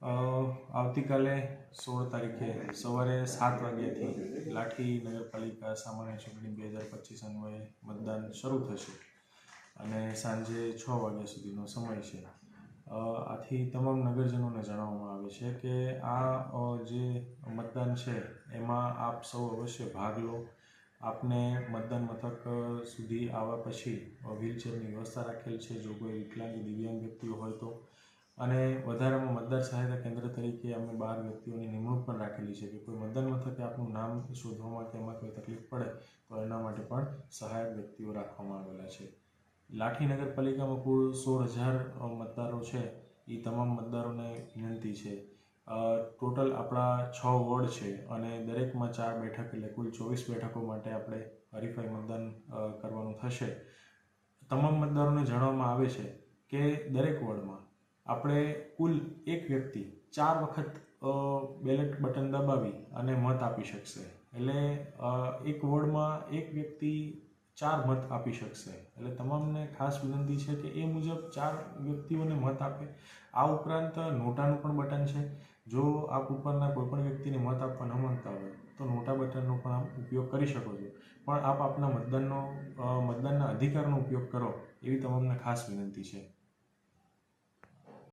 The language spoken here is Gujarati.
આવતીકાલે 16 તારીખે સવારે 7 વાગ્યાથી લાઠી નગરપાલિકા સામાન્ય ચૂંટણી 2025 અન્વયે મતદાન શરૂ થશે અને સાંજે 6 વાગ્યા સુધીનો સમય છે. આથી તમામ નગરજનોને જણાવવામાં આવે છે કે આ જે મતદાન છે એમાં આપ સૌ અવશ્ય ભાગ લો. આપને મતદાન મથક સુધી આવ્યા પછી વ્હીલચેરની વ્યવસ્થા રાખેલ છે જો કોઈ વિકલાંગ દિવ્યાંગ વ્યક્તિઓ હોય તો, અને વધારામાં મતદાર સહાયતા કેન્દ્ર તરીકે અમે 12 વ્યક્તિઓની નિમણૂક પણ રાખેલી છે કે કોઈ મતદાન મથકે આપનું નામ શોધવામાં કે એમાં કોઈ તકલીફ પડે તો એના માટે પણ સહાયક વ્યક્તિઓ રાખવામાં આવેલા છે. લાઠી નગરપાલિકામાં કુલ 16,000 મતદારો છે. એ તમામ મતદારોને વિનંતી છે. ટોટલ આપણા 6 વોર્ડ છે અને દરેકમાં 4 બેઠક એટલે કુલ 24 બેઠકો માટે આપણે હરીફાઈ મતદાન કરવાનું થશે. તમામ મતદારોને જણાવવામાં આવે છે કે દરેક વોર્ડમાં આપણે કુલ એક વ્યક્તિ 4 વખત બેલેટ બટન દબાવી અને મત આપી શકશે. એટલે એક વોર્ડમાં એક વ્યક્તિ 4 મત આપી શકશે. એટલે તમામને ખાસ વિનંતી છે કે એ મુજબ 4 વ્યક્તિઓને મત આપે. આ ઉપરાંત નોટાનું પણ બટન છે. જો આપ ઉપરના કોઈપણ વ્યક્તિને મત આપવા ન માંગતા હોય તો નોટા બટનનો પણ આપ ઉપયોગ કરી શકો છો, પણ આપ આપના મતદાનના અધિકારનો ઉપયોગ કરો એવી તમામને ખાસ વિનંતી છે.